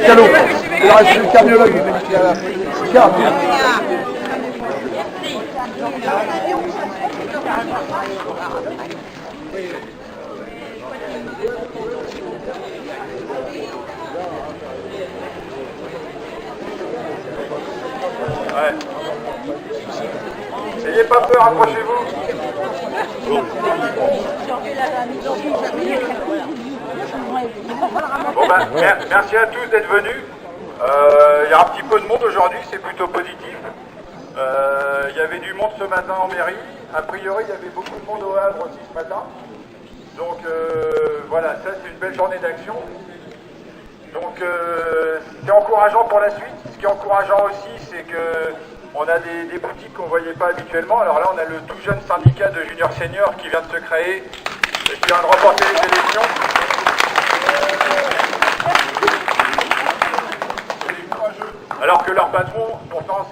Callot, il reste le cardiologue. Ouais. N'ayez pas peur, approchez-vous. Bon ben, merci à tous d'être venus. Il y a un petit peu de monde aujourd'hui, c'est plutôt positif. Il y avait du monde ce matin en mairie. A priori, il y avait beaucoup de monde au Havre aussi ce matin. Donc voilà, ça c'est une belle journée d'action. Donc c'est encourageant pour la suite. Ce qui est encourageant aussi, c'est que on a des boutiques qu'on ne voyait pas habituellement. Alors là, on a le tout jeune syndicat de juniors seniors qui vient de se créer et qui vient de remporter les élections. Alors que leur patron, pourtant,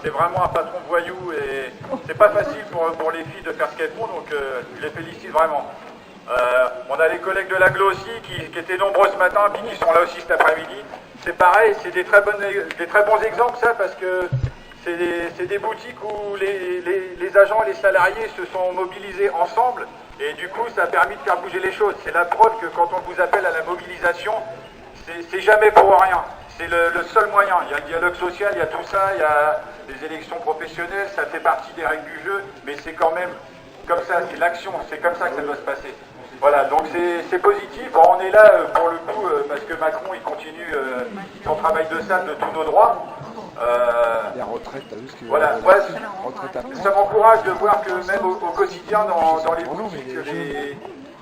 c'est vraiment un patron voyou et c'est pas facile pour les filles de faire ce qu'elles font, donc je les félicite vraiment. On a les collègues de l'Aglo aussi qui étaient nombreux ce matin, puis qui sont là aussi cet après-midi. C'est pareil, c'est des très bons exemples ça, parce que c'est des boutiques où les agents et les salariés se sont mobilisés ensemble et du coup ça a permis de faire bouger les choses. C'est la preuve que quand on vous appelle à la mobilisation, c'est jamais pour rien. C'est le seul moyen. Il y a le dialogue social, il y a tout ça, il y a les élections professionnelles, ça fait partie des règles du jeu, mais c'est quand même comme ça, c'est l'action, c'est comme ça que ça doit se passer. Voilà, donc c'est positif. Bon, on est là pour le coup parce que Macron il continue son travail de salle de tous nos droits. La retraite, t'as vu ce que... Voilà, ça m'encourage de voir que même au quotidien dans les boutiques,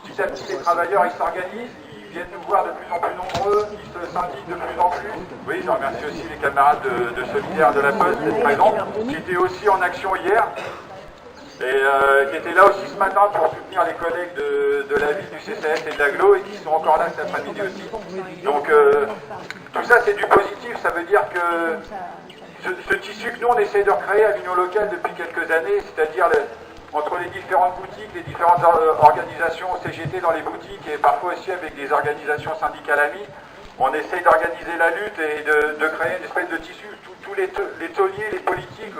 petit à petit les travailleurs ils s'organisent, ils viennent nous voir de plus en plus nombreux, ils se syndiquent de plus en plus. Oui, je remercie aussi les camarades de Solidaire de la Poste d'être présents, qui étaient aussi en action hier. Et qui étaient là aussi ce matin pour soutenir les collègues de la ville, du CCS et de l'Aglo, et qui sont encore là cet après-midi aussi. Donc tout ça c'est du positif, ça veut dire que ce tissu que nous on essaie de recréer à l'Union locale depuis quelques années, c'est-à-dire entre les différentes boutiques, les différentes organisations CGT dans les boutiques et parfois aussi avec des organisations syndicales amies, on essaye d'organiser la lutte et de créer une espèce de tissu. Tous les tauliers, les politiques,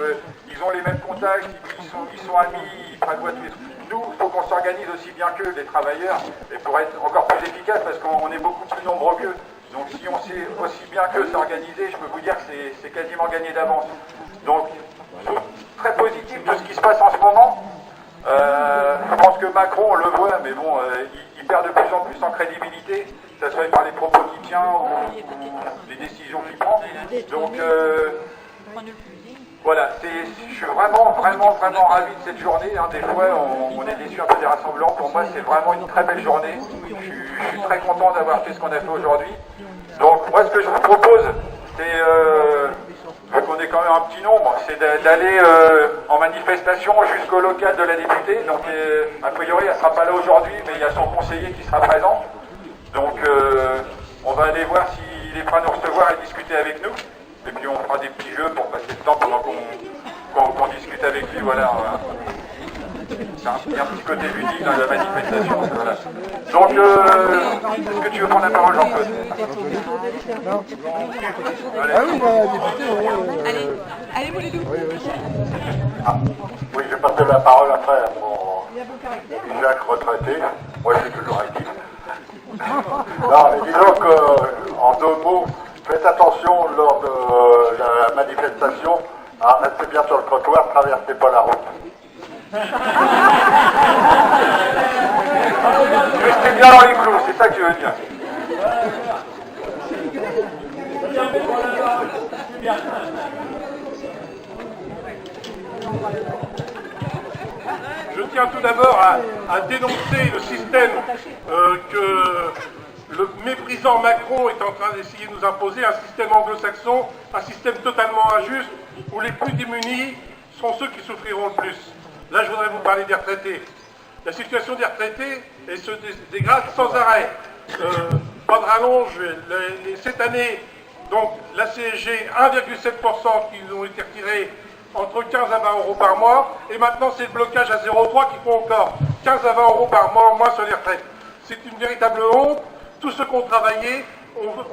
ils ont les mêmes contacts, ils sont amis, ils prévoient tous les trucs. Nous, il faut qu'on s'organise aussi bien qu'eux, les travailleurs, et pour être encore plus efficace, parce qu'on est beaucoup plus nombreux qu'eux. Donc si on sait aussi bien qu'eux s'organiser, je peux vous dire que c'est quasiment gagné d'avance. Donc, très positif de ce qui se passe en ce moment. Je pense que Macron, on le voit, mais bon, il perd de plus en plus en crédibilité, que ce soit par les propos qu'il tient ou les décisions qu'il prend. Donc, voilà, je suis vraiment ravi de cette journée. Hein. Des fois, on est déçu un peu des rassemblements. Pour moi, c'est vraiment une très belle journée. Je suis très content d'avoir fait ce qu'on a fait aujourd'hui. Donc, moi, ce que je vous propose, c'est, vu qu'on est quand même un petit nombre, c'est d'aller en manifestation jusqu'au local de la députée. Donc, a priori, elle ne sera pas là aujourd'hui, mais il y a son conseiller qui sera présent. Donc, on va aller voir s'il est prêt à nous recevoir et discuter avec nous. Et puis on fera des petits jeux pour passer le temps pendant qu'on discute avec lui. Voilà. Il y a un petit côté ludique dans la manifestation. Voilà. Donc, est-ce que tu veux prendre la parole, Jean-Claude? Ah oui, député, Allez, vous les deux. Oui, je vais passer la parole après à mon Jacques retraité. Moi, je suis toujours actif. Non, mais disons que, en deux mots, faites attention lors de la manifestation à rester bien sur le trottoir, traversez pas la route. Restez bien dans les clous, c'est ça que je veux dire. Je tiens tout d'abord à dénoncer le système que le méprisant Macron est en train d'essayer de nous imposer, un système anglo-saxon, un système totalement injuste, où les plus démunis sont ceux qui souffriront le plus. Là, je voudrais vous parler des retraités. La situation des retraités elle se dégrade sans arrêt. Pas de rallonge. Cette année, donc, la CSG, 1,7% qui nous ont été retirés entre 15 à 20 euros par mois, et maintenant c'est le blocage à 0,3 qui font encore 15 à 20 euros par mois en moins sur les retraites. C'est une véritable honte. Tous ceux qui ont travaillé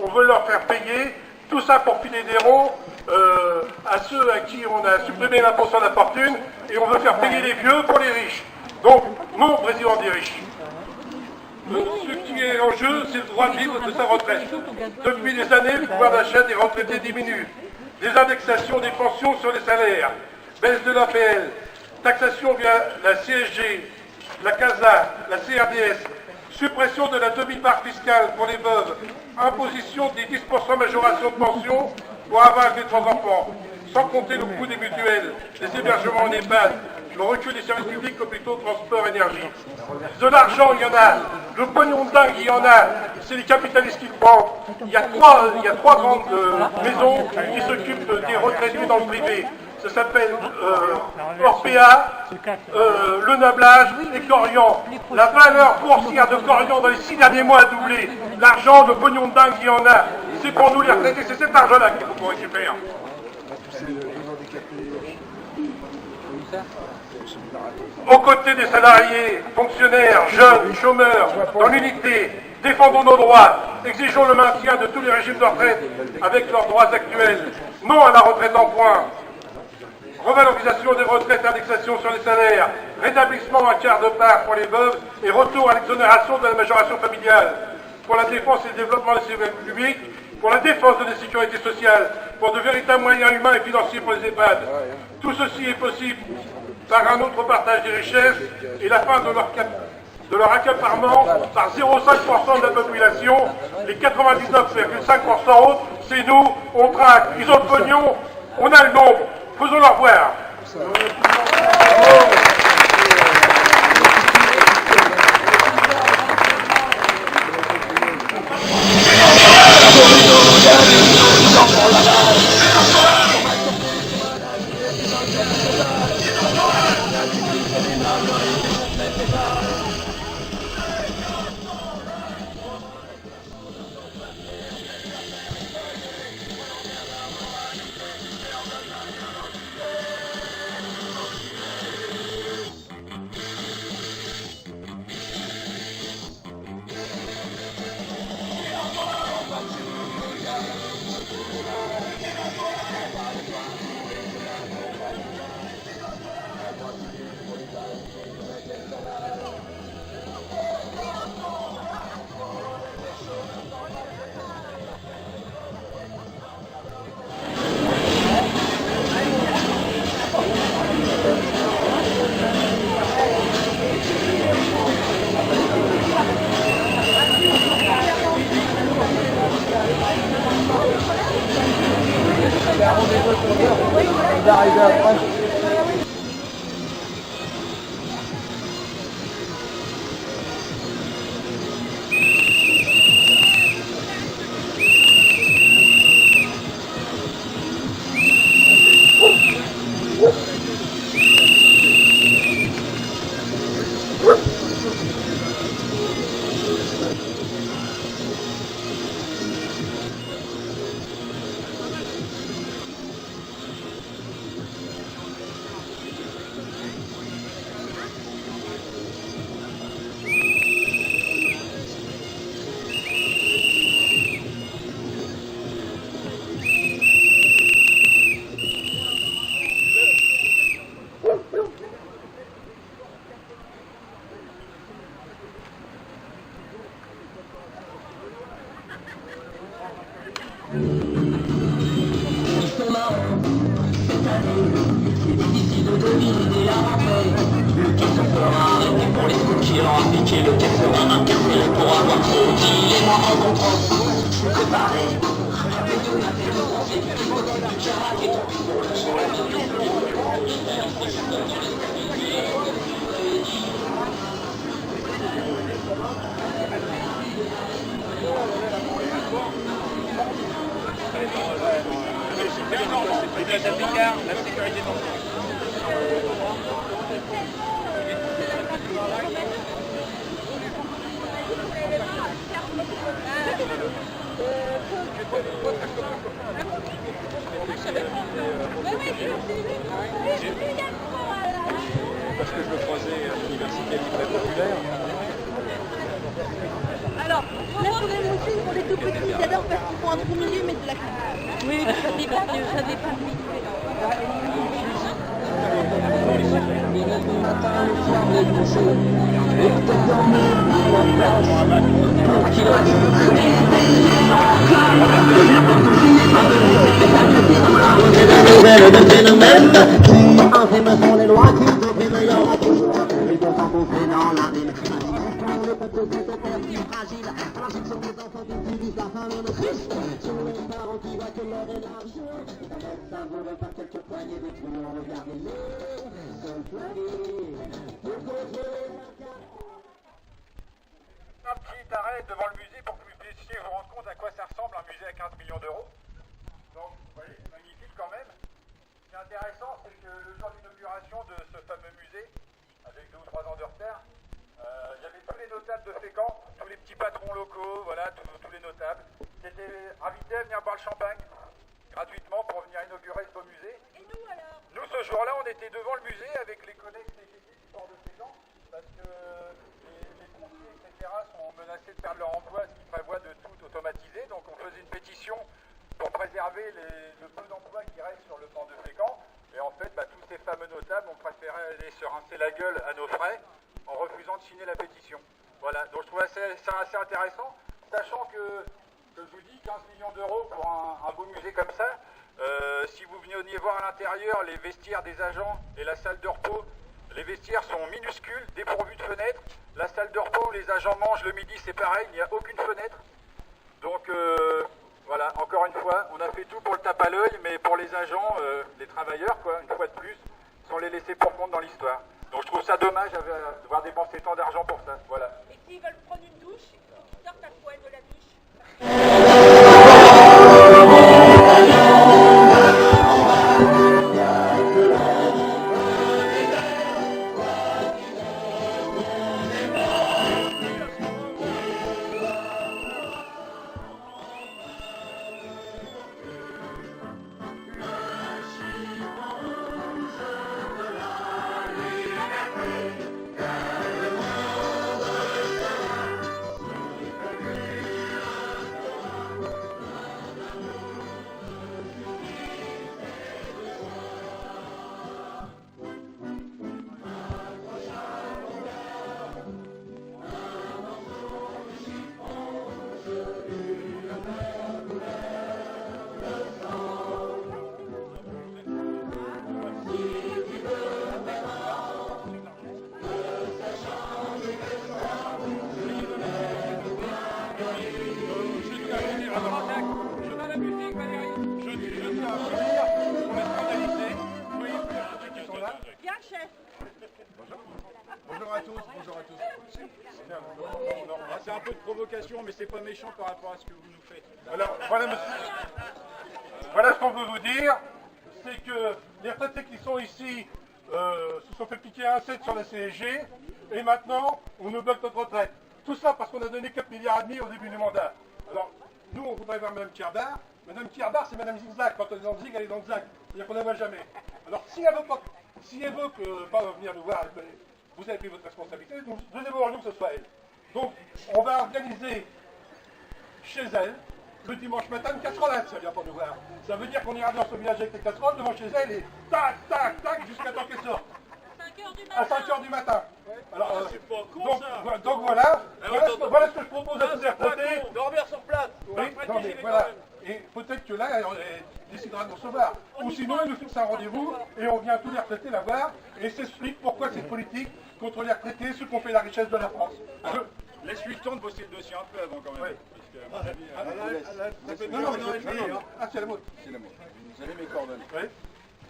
on veut leur faire payer, tout ça pour filer des ronds à ceux à qui on a supprimé l'impôt sur la fortune, et on veut faire payer les vieux pour les riches. Donc, non, président des riches. Ce qui est en jeu, c'est le droit de vivre de sa retraite. Depuis des années, le pouvoir d'achat des retraités diminue. Des indexations des pensions sur les salaires, baisse de l'APL, taxation via la CSG, la CASA, la CRDS, suppression de la demi-part fiscale pour les veuves, imposition des 10% majoration de pension pour avoir avec les 3 enfants, sans compter le coût des mutuelles, des hébergements en EHPAD, le recul des services publics, hôpitaux, transport, énergie. De l'argent, il y en a. Le pognon de dingue, il y en a. C'est les capitalistes qui le prennent. Il y a trois grandes maisons qui s'occupent des retraités dans le privé. Ça s'appelle Orpea, Le Nablage et Corian. La valeur boursière de Corian dans les 6 derniers mois a doublé. L'argent, le pognon de dingue, il y en a. C'est pour nous les retraités, c'est cet argent-là qu'il faut qu'on récupère. Aux côtés des salariés, fonctionnaires, jeunes, chômeurs, dans l'unité, défendons nos droits, exigeons le maintien de tous les régimes de retraite avec leurs droits actuels. Non à la retraite en points. Revalorisation des retraites, indexation sur les salaires, rétablissement à quart de part pour les veuves et retour à l'exonération de la majoration familiale. Pour la défense et le développement des services publics, pour la défense de la sécurité sociale, pour de véritables moyens humains et financiers pour les EHPAD. Tout ceci est possible par un autre partage des richesses et la fin de leur accaparement par 0,5% de la population. Les 99,5% autres, c'est nous, on traque, ils ont le pognon, on a le nombre, faisons-leur voir. Parce que je le croisais à l'université libre populaire. Alors, là, pour les montées, pour les tout petits, ils adorent parce qu'il faut un trou milieu, mais de la qualité. Oui, ça dépend vite Un petit arrêt devant le musée pour que vous puissiez vous rendre compte à quoi ça ressemble un musée à 15 millions d'euros. Donc, vous voyez, c'est magnifique quand même. Ce qui est intéressant, c'est que le jour d'inauguration de ce fameux musée, avec 2 ou 3 ans de retard, il y avait tous les notables de Fécamp, tous les petits patrons locaux, voilà, tous les notables, qui étaient invités à venir boire le champagne gratuitement pour venir inaugurer ce beau musée. Et nous alors? Nous, ce jour-là, on était devant le musée avec les collègues TGT qui sortent de Fécamp, parce que les pompiers, etc., sont menacés de perdre leur emploi, ce qui prévoit de tout automatiser. Donc on faisait une pétition pour préserver le peu d'emplois qui restent sur le port de Fécamp. Et en fait, tous ces fameux notables ont préféré aller se rincer la gueule à nos frais en refusant de signer la pétition. Voilà, donc je trouve ça assez intéressant, sachant que je vous dis 15 millions d'euros pour un beau musée comme ça. Si vous veniez voir à l'intérieur les vestiaires des agents et la salle de repos, les vestiaires sont minuscules, dépourvus de fenêtres. La salle de repos où les agents mangent le midi, c'est pareil, il n'y a aucune fenêtre. Donc voilà, encore une fois, on a fait tout pour le tape à l'œil, mais pour les agents, les travailleurs, quoi, une fois de plus, sont les laissés pour compte dans l'histoire. Donc je trouve ça dommage de devoir dépenser tant d'argent pour ça. Voilà. Et s'ils veulent prendre une douche, ils sortent la poêle de la douche. Bonjour à tous, bonjour à tous. C'est un peu de provocation, mais c'est pas méchant par rapport à ce que vous nous faites. Alors, voilà, monsieur. Voilà ce qu'on veut vous dire, c'est que les retraités qui sont ici se sont fait piquer un 7 sur la CSG, et maintenant, on nous bloque notre retraite. Tout ça parce qu'on a donné 4,5 milliards au début du mandat. Alors, nous, on voudrait voir Mme Kirbar. Mme Kirbar, c'est Mme Zigzag. Quand elle est dans le zig, elle est dans le zag. C'est-à-dire qu'on ne la voit jamais. Alors, si elle veut pas venir nous voir, vous avez pris votre responsabilité, donnez-vous nous que ce soit elle. Donc, on va organiser chez elle, le dimanche matin, une casserolade, si elle vient pas nous voir. Ça veut dire qu'on ira dans ce village avec les casseroles devant chez elle et tac, tac, tac, jusqu'à temps qu'elle sorte. À 5h du matin. Alors, c'est pas con, ça. Donc voilà, voilà ce que je propose à tous les retraités. Dormir sur place. Oui, non, mais voilà. Et peut-être que là, elle décidera de nous recevoir. Ou sinon, elle nous fixe un rendez-vous et on vient tous les retraités la voir et s'explique pourquoi cette politique contre les retraités, ceux qui ont fait la richesse de la France. Laisse-lui le temps de bosser le dossier un peu avant quand même. Oui. Non, ah, c'est la vôtre. C'est la vôtre. Vous avez mes coordonnées. Oui.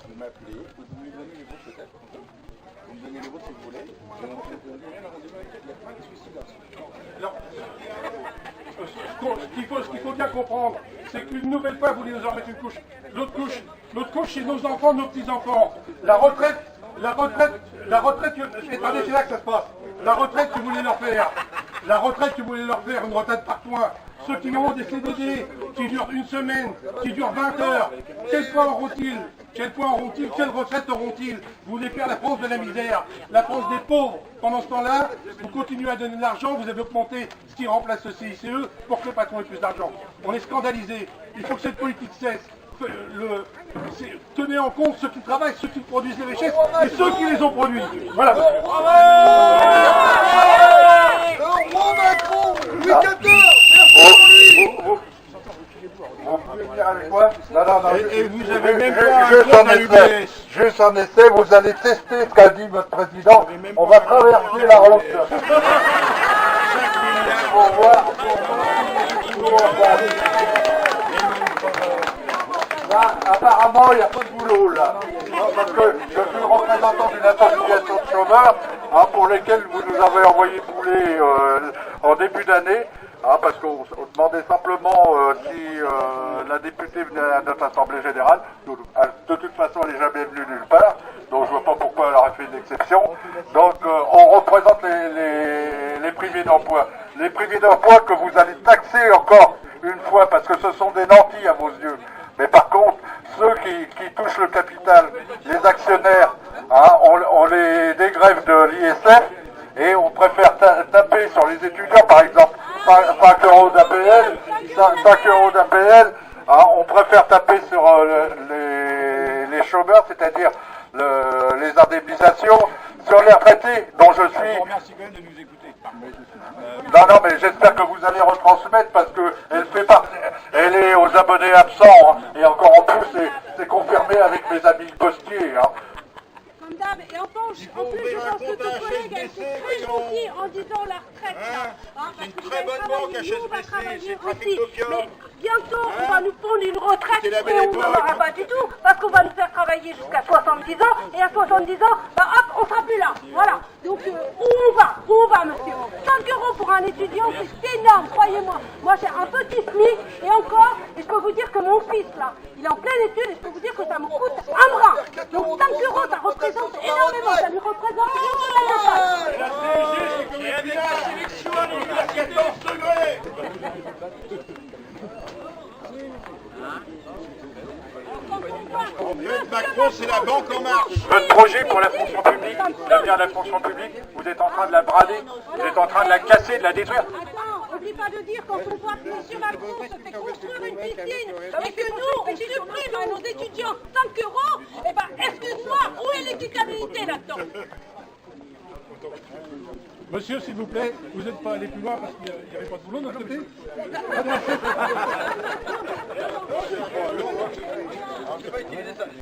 Vous m'appelez, vous me donnez les vôtres peut-être. Vous me donnez les vôtres si vous voulez. Et on fait un rendez-vous avec elle. Il n'y a pas de souci là-dessus. Alors, ce qu'il faut bien comprendre, c'est qu'une nouvelle fois, vous voulez nous en mettre une couche. L'autre couche, c'est nos enfants, nos petits-enfants. La retraite, attendez, c'est là que ça se passe. La retraite que vous voulez leur faire, une retraite par points, ceux qui ont des CDD qui durent une semaine, qui durent 20 heures, quel point auront-ils? Quelle retraite auront-ils? Vous voulez faire la France de la misère, la France des pauvres. Pendant ce temps-là, vous continuez à donner de l'argent, vous avez augmenté ce qui remplace le CICE pour que les patrons aient plus d'argent. On est scandalisés. Il faut que cette politique cesse. Tenez en compte ceux qui travaillent, ceux qui produisent les richesses et ceux qui les ont produites. Voilà. Le roi Macron, Louis XIV, merci pour lui. Vous pouvez venir avec moi? Non, non, non. Et vous avez même pas un Juste vote en à essai. l'UBS. Juste en essai, vous allez tester ce qu'a dit votre président. On va traverser la route. Pour voir. Là, apparemment, il n'y a pas de boulot, là. Parce que je suis le représentant d'une association de chômeurs, pour lesquels vous nous avez envoyé bouler en début d'année, parce qu'on demandait simplement si la députée venait à notre Assemblée Générale. De toute façon, elle n'est jamais venue nulle part, donc je ne vois pas pourquoi elle aurait fait une exception. Donc, on représente les privés d'emploi. Les privés d'emploi que vous allez taxer encore une fois, parce que ce sont des nantis à vos yeux. Mais par contre, ceux qui touchent le capital, les actionnaires, on les dégrève de l'ISF et on préfère taper sur les étudiants, par exemple, 5 euros d'APL, 5 euros d'APL, on préfère taper sur les chômeurs, c'est-à-dire les indemnisations, sur les retraités, dont je suis... Merci quand même de nous écouter. Non, non, mais j'espère que vous allez retransmettre parce que elle est aux abonnés absents, et encore en plus, c'est confirmé avec mes amis postiers. Comme d'hab, et en plus, je pense que ton collègue a été très gentil en disant la retraite. C'est une très bonne banque, HSBC, c'est trafic d'opium. Mais bientôt, on va nous prendre une retraite C'est la et belle on époque. n'aura pas du tout, parce qu'on va nous faire travailler jusqu'à 70 ans, et à 70 ans, bah hop, on sera plus là. Voilà. Donc, où on va, monsieur? 5 euros pour un étudiant, c'est énorme, croyez-moi. Moi, j'ai un petit SMIC, et encore, et je peux vous dire que mon fils, là, il est en pleine étude, et je peux vous dire que ça me coûte un bras. Donc, 5 euros, ça représente énormément, ça lui représente La CSG, c'est comme la sélection à 14 degrés. Macron, c'est la banque en marche. Votre projet pour la fonction publique, l'avenir de la fonction publique, vous êtes en train de la brader, vous êtes en train de la casser, de la détruire. Attends, oublie pas de dire quand on voit que M. Macron se fait construire une piscine et que nous, on supprime à nos étudiants 5 euros, eh ben, excuse-moi, où est l'équitabilité là-dedans? Monsieur, s'il vous plaît, vous n'êtes pas allé plus loin parce qu'il n'y avait pas de boulot de notre côté.